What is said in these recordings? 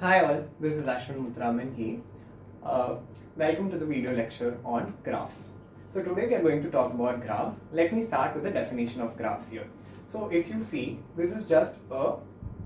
Hi all, this is Ashwin Muthuraman here. Uh, Welcome to the video lecture on graphs. So today we are going to talk about graphs. Let me start with the definition of graphs here. So if you see, this is just a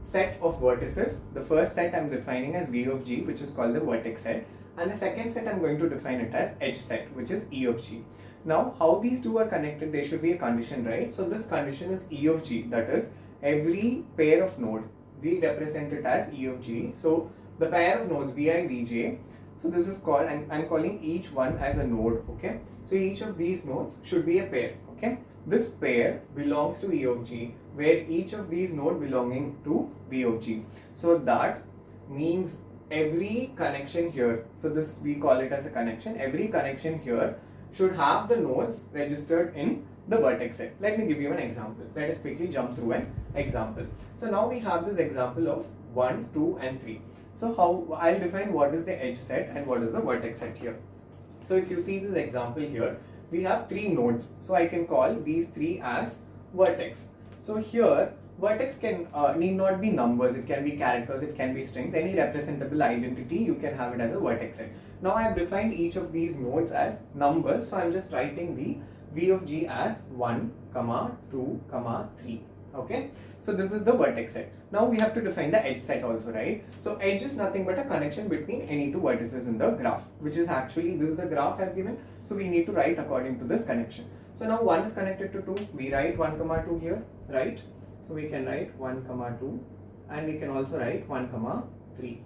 set of vertices. The first set I'm defining as V of G, which is called the vertex set, and the second set I'm going to define it as edge set, which is E of G. Now how these two are connected, there should be a condition, right? So this condition is E of G, that is every pair of node we represent it as E of G. So the pair of nodes Vi, Vj. So this is called, I'm calling each one as a node, okay? So each of these nodes should be a pair, okay? This pair belongs to E of G, where each of these nodes belonging to V of G. So that means every connection here, so this we call it as a connection, every connection here should have the nodes registered in the vertex set. Let me give you an example. Let us quickly jump through an example. So now we have this example of 1, 2 and 3. So how I'll define what is the edge set and what is the vertex set here. So if you see this example here, we have 3 nodes. So I can call these 3 as vertex. So here vertex can need not be numbers, it can be characters, it can be strings, any representable identity you can have it as a vertex set. Now I have defined each of these nodes as numbers, so I'm just writing the V of G as 1, 2, 3. Okay, so this is the vertex set. Now we have to define the edge set also, right? So edge is nothing but a connection between any two vertices in the graph, which is actually, this is the graph I've given, so we need to write according to this connection. So now 1 is connected to 2, we write 1, 2 here, right? So we can write 1, 2 and we can also write 1, 3,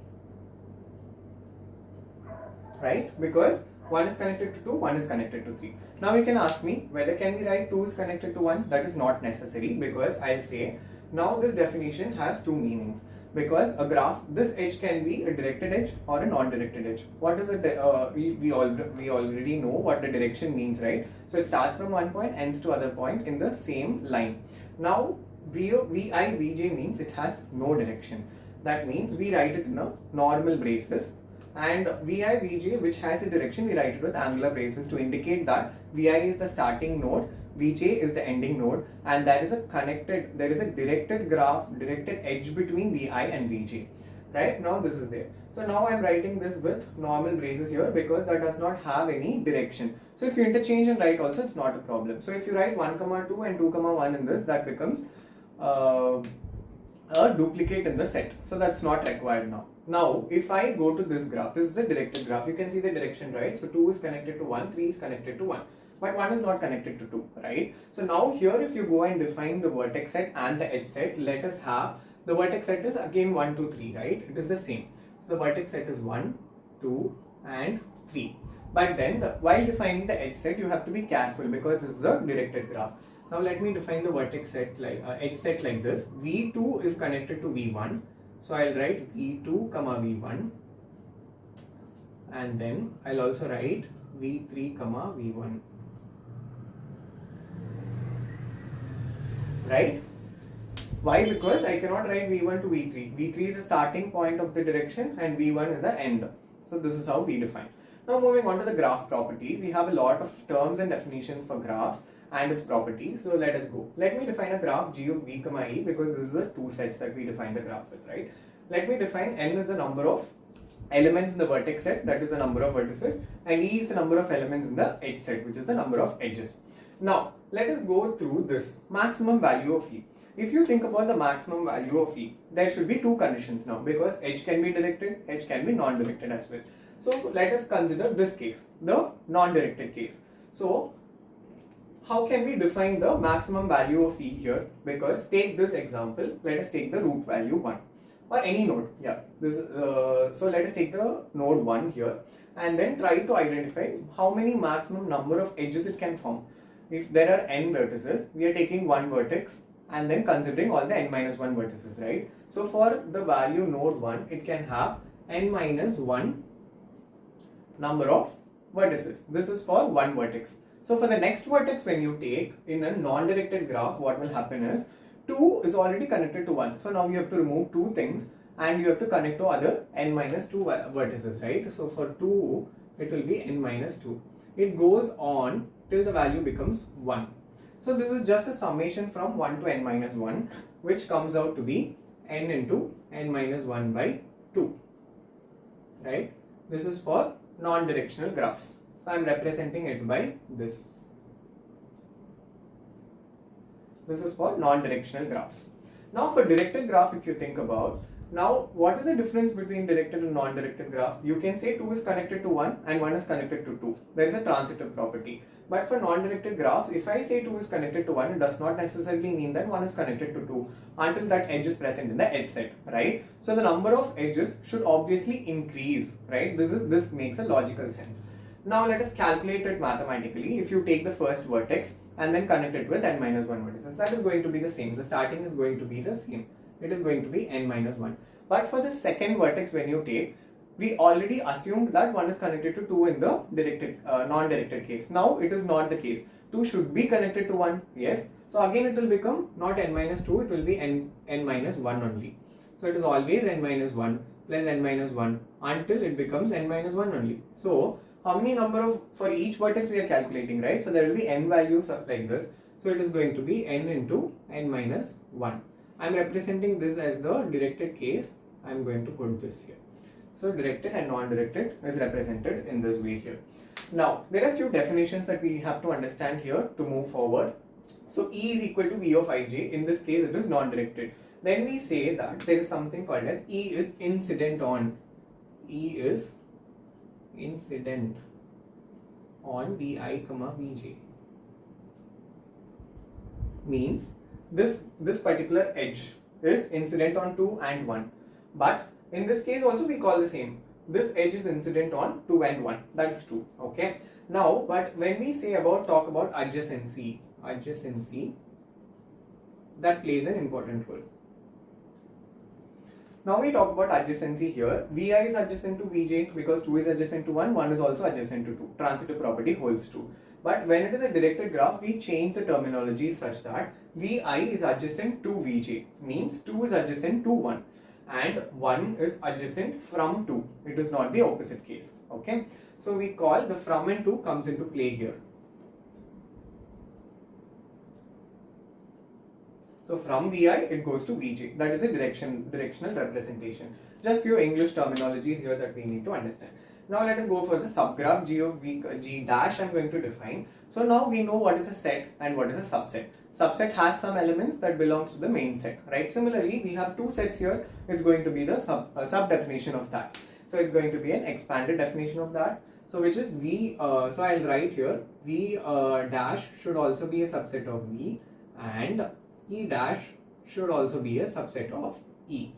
right? Because 1 is connected to 2, 1 is connected to 3. Now you can ask me whether can we write 2 is connected to 1. That is not necessary, because I'll say now this definition has two meanings. Because a graph, this edge can be a directed edge or a non-directed edge. What is it? We already know what the direction means, right? So it starts from one point, ends to other point in the same line. Now Vi, Vj means it has no direction. That means we write it in a normal braces, and Vi, Vj which has a direction, we write it with angular braces to indicate that Vi is the starting node, Vj is the ending node, and there is a directed graph, directed edge between Vi and Vj. Right, now this is there. So now I'm writing this with normal braces here because that does not have any direction. So if you interchange and write also, it's not a problem. So if you write 1, 2 and 2, 1 in this, that becomes a duplicate in the set. So that's not required now. Now, if I go to this graph, this is a directed graph. You can see the direction, right? So 2 is connected to 1, 3 is connected to 1. But 1 is not connected to 2, right? So now here if you go and define the vertex set and the edge set, let us have, the vertex set is again 1, 2, 3, right? It is the same. So the vertex set is 1, 2 and 3. But then while defining the edge set, you have to be careful because this is a directed graph. Now let me define the vertex set like edge set like this. V2 is connected to V1. So I'll write V2, V1, and then I'll also write V3, V1. Right? Why? Because I cannot write V1 to V3. V3 is the starting point of the direction and V1 is the end. So this is how we define. Now moving on to the graph properties, we have a lot of terms and definitions for graphs and its properties. So let us go. Let me define a graph G of V, E, because this is the two sets that we define the graph with, right? Let me define N is the number of elements in the vertex set, that is the number of vertices, and E is the number of elements in the edge set, which is the number of edges. Now let us go through this maximum value of E. If you think about the maximum value of E, there should be two conditions now, because edge can be directed, edge can be non-directed as well. So let us consider this case, the non-directed case. So how can we define the maximum value of E here? Because take this example, let us take the root value 1 or any node. Yeah, this so let us take the node 1 here and then try to identify how many maximum number of edges it can form. If there are n vertices, we are taking one vertex and then considering all the n minus 1 vertices, right? So for the value node 1, it can have n minus 1 number of vertices. This is for one vertex. So for the next vertex, when you take in a non-directed graph, what will happen is 2 is already connected to 1. So now you have to remove two things and you have to connect to other n minus 2 vertices, right? So for 2, it will be n minus 2. It goes on till the value becomes 1. So this is just a summation from 1 to n minus 1, which comes out to be n into n minus 1 by 2. right? This is for non-directional graphs. So I am representing it by this. This is for non-directional graphs. Now for directed graph, if you think about, now what is the difference between directed and non-directed graph? You can say 2 is connected to 1 and 1 is connected to 2. There is a transitive property. But for non-directed graphs, if I say 2 is connected to 1, it does not necessarily mean that 1 is connected to 2 until that edge is present in the edge set, right? So the number of edges should obviously increase, right? This makes a logical sense. Now let us calculate it mathematically. If you take the first vertex and then connect it with n minus 1 vertices, that is going to be the same. The starting is going to be the same. It is going to be n minus 1. But for the second vertex, when you take, we already assumed that 1 is connected to 2 in the non-directed case. Now it is not the case. 2 should be connected to 1, yes. So again it will become not n minus 2, it will be n minus 1 only. So it is always n minus 1 plus n minus 1 until it becomes n minus 1 only. So how many number of, for each vertex we are calculating, right? So there will be n values like this. So it is going to be n into n minus 1. I am representing this as the directed case. I am going to put this here. So directed and non-directed is represented in this way here. Now there are few definitions that we have to understand here to move forward. So E is equal to V of ij. In this case it is non-directed. Then we say that there is something called as E is incident on. E is incident on Vi, Vj. Means this particular edge is incident on 2 and 1. But in this case also we call the same. This edge is incident on 2 and 1. That is true. Okay. Now, but when we talk about adjacency, that plays an important role. Now we talk about adjacency here. Vi is adjacent to Vj because 2 is adjacent to 1, 1 is also adjacent to 2. Transitive property holds true. But when it is a directed graph, we change the terminology such that Vi is adjacent to Vj, means 2 is adjacent to 1 and 1 is adjacent from 2. It is not the opposite case. Okay. So we call the from and to comes into play here. So from Vi it goes to Vj. That is a directional representation. Just few English terminologies here that we need to understand. Now let us go for the subgraph G of V, G dash I am going to define. So now we know what is a set and what is a subset. Subset has some elements that belongs to the main set, right? Similarly, we have two sets here. It's going to be the sub definition of that. So it's going to be an expanded definition of that. So which is V, so I'll write here, V dash should also be a subset of V and E dash should also be a subset of E.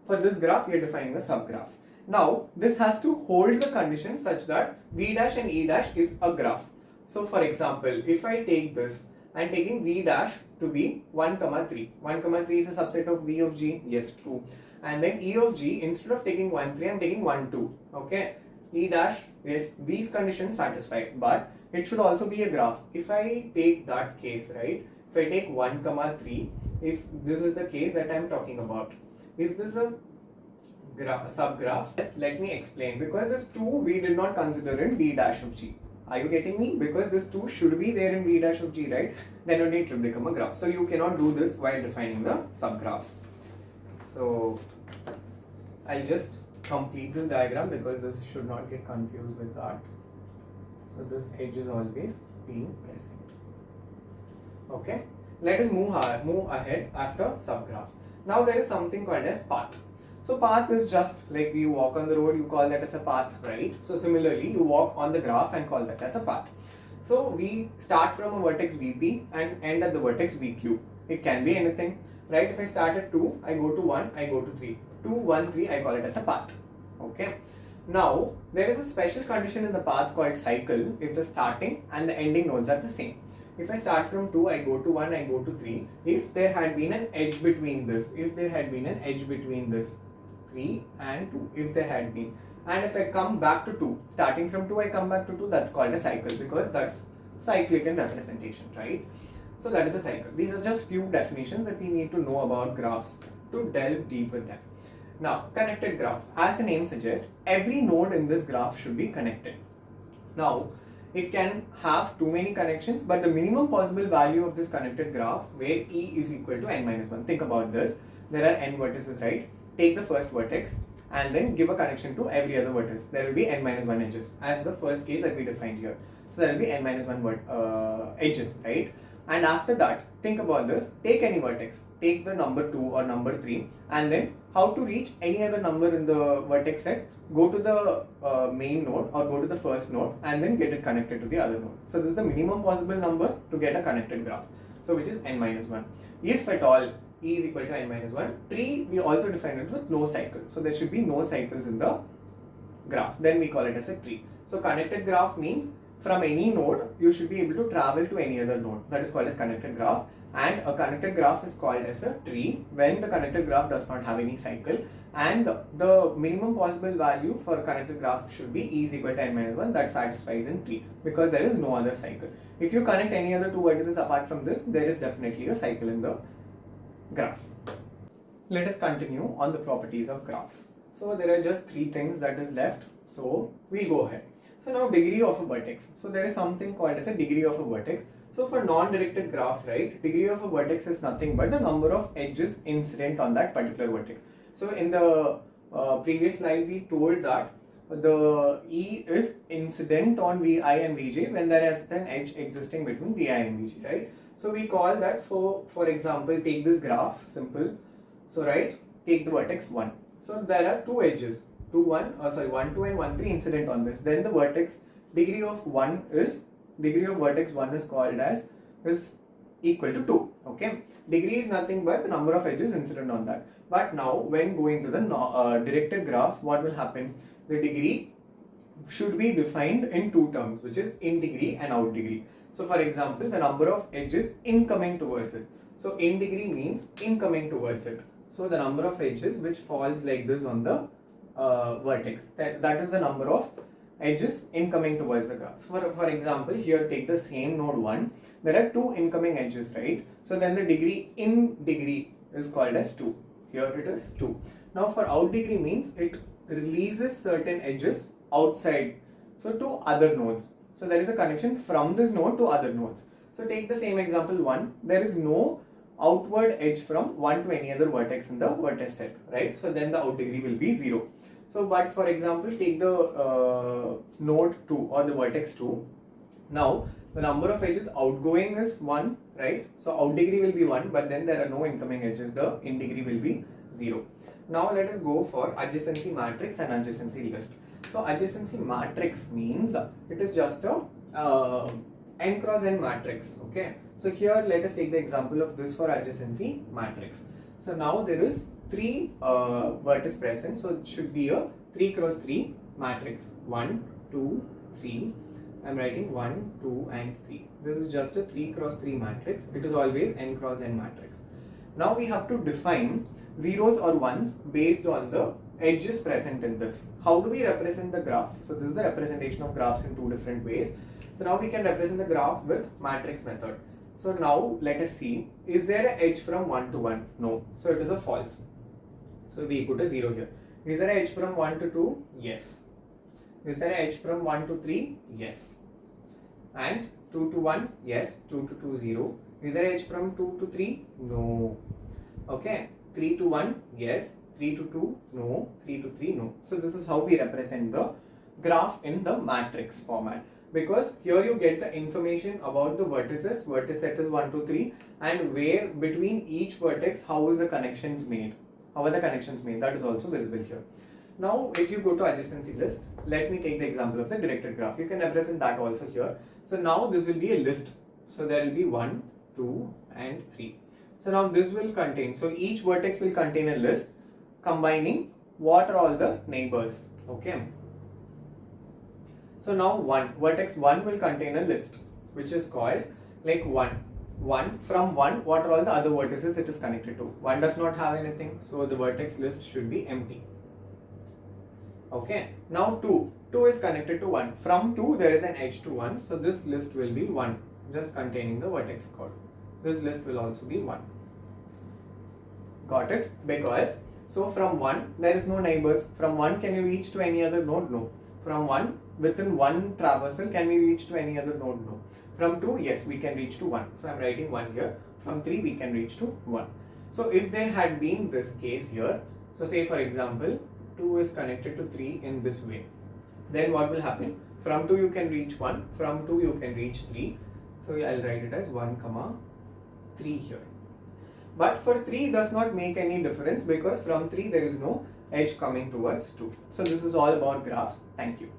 For this graph, we are defining the subgraph. Now, this has to hold the condition such that V dash and E dash is a graph. So, for example, if I take this, I am taking V dash to be 1, 3. 1, 3 is a subset of V of G. Yes, true. And then E of G, instead of taking 1, 3, I am taking 1, 2. Okay. E dash is these conditions satisfied, but it should also be a graph. If I take that case, right? If I take 1, 3, if this is the case that I am talking about, is this a subgraph? Yes, let me explain. Because this 2 we did not consider in V dash of G. Are you getting me? Because this 2 should be there in V dash of G, right? Then only it will become a graph. So you cannot do this while defining the subgraphs. So I'll just complete this diagram because this should not get confused with that. So this edge is always being present. Okay, let us move ahead after subgraph. Now there is something called as path. So path is just like you walk on the road, you call that as a path, right? So similarly, you walk on the graph and call that as a path. So we start from a vertex VP and end at the vertex VQ. It can be anything, right? If I start at 2, I go to 1, I go to 3. 2, 1, 3, I call it as a path. Okay. Now, there is a special condition in the path called cycle if the starting and the ending nodes are the same. If I start from 2, I go to 1, I go to 3. If there had been an edge between this, 3 and 2, if there had been. And if I come back to 2, starting from 2, I come back to 2, that's called a cycle because that's cyclic in representation, right? So that is a cycle. These are just few definitions that we need to know about graphs to delve deep with them. Now, connected graph. As the name suggests, every node in this graph should be connected. Now, it can have too many connections, but the minimum possible value of this connected graph where E is equal to n minus 1. Think about this. There are n vertices, right? Take the first vertex. and then give a connection to every other vertex. There will be n minus 1 edges as the first case that we defined here. So there will be n minus 1 edges, right? And after that, think about this, take any vertex, take the number 2 or number 3, and then how to reach any other number in the vertex set, go to the main node or go to the first node and then get it connected to the other node. So this is the minimum possible number to get a connected graph, so which is n minus 1. If at all e is equal to n minus 1, tree we also define it with no cycle, so there should be no cycles in the graph, then we call it as a tree. So connected graph means from any node you should be able to travel to any other node, that is called as connected graph. And a connected graph is called as a tree when the connected graph does not have any cycle, and the minimum possible value for a connected graph should be e is equal to n minus 1, that satisfies in tree because there is no other cycle. If you connect any other two vertices apart from this, there is definitely a cycle in the graph. Let us continue on the properties of graphs. So there are just three things that is left, so we'll go ahead. So now degree of a vertex. So there is something called as a degree of a vertex. So for non-directed graphs, right, degree of a vertex is nothing but the number of edges incident on that particular vertex. So in the previous slide we told that the E is incident on Vi and Vj when there is an edge existing between Vi and Vj, right? So we call that, for example, take this graph, simple. So right, take the vertex 1. So there are two edges, 1, 2 and 1, 3 incident on this. Then the vertex degree of vertex 1 is called as is equal to 2. Okay, degree is nothing but the number of edges incident on that. But now when going to the directed graphs, what will happen? The degree should be defined in two terms, which is in degree and out degree. So for example, the number of edges incoming towards it. So in degree means incoming towards it. So the number of edges which falls like this on the vertex, that is the number of edges incoming towards the graph. So for example, here take the same node 1, there are two incoming edges, right? So then the degree in degree is called as 2. Here it is 2. Now for out degree means it releases certain edges outside, so to other nodes. So there is a connection from this node to other nodes. So take the same example 1, there is no outward edge from 1 to any other vertex in the vertex set, right? So then the out degree will be 0. So but for example, take the node 2 or the vertex 2. Now the number of edges outgoing is 1, right? So out degree will be 1, but then there are no incoming edges, the in degree will be 0. Now let us go for adjacency matrix and adjacency list. So adjacency matrix means it is just a n cross n matrix. Okay, so here let us take the example of this for adjacency matrix. So now there is 3 vertices present, so it should be a 3 cross 3 matrix. 1, 2, 3. I'm writing 1, 2 and 3. This is just a 3 cross 3 matrix. It is always n cross n matrix. Now we have to define zeros or ones based on the edges present in this. How do we represent the graph? So this is the representation of graphs in two different ways. So now we can represent the graph with matrix method. So now let us see, is there an edge from 1 to 1? No. So it is a false. So we put a 0 here. Is there an edge from 1 to 2? Yes. Is there an edge from 1 to 3? Yes. And 2 to 1? Yes. 2 to 2, 0. Is there an edge from 2 to 3? No. Okay. 3 to 1? Yes. 3 to 2? No. 3 to 3? No. So this is how we represent the graph in the matrix format. Because here you get the information about the vertices, vertex set is 1, 2, 3, and where between each vertex, how is the connections made? How are the connections made? That is also visible here. Now, if you go to adjacency list, let me take the example of the directed graph. You can represent that also here. So now this will be a list. So there will be 1, 2, and 3. So now this will contain, so each vertex will contain a list combining what are all the neighbors. Okay. So now vertex 1 will contain a list which is called like 1. From 1, what are all the other vertices it is connected to? 1 does not have anything, so the vertex list should be empty. Okay. Now 2 is connected to 1. From 2 there is an edge to 1, so this list will be 1, just containing the vertex code. This list will also be 1. Got it? Because so from 1 there is no neighbors. From 1 can you reach to any other node? No. From 1 within one traversal can we reach to any other node? No. From 2, yes, we can reach to 1. So I'm writing 1 here. From 3 we can reach to 1. So if there had been this case here, so say for example 2 is connected to 3 in this way, then what will happen? From 2 you can reach 1, from 2 you can reach 3. So I'll write it as 1, 3 here. But for 3 does not make any difference because from 3 there is no edge coming towards 2. So this is all about graphs. Thank you.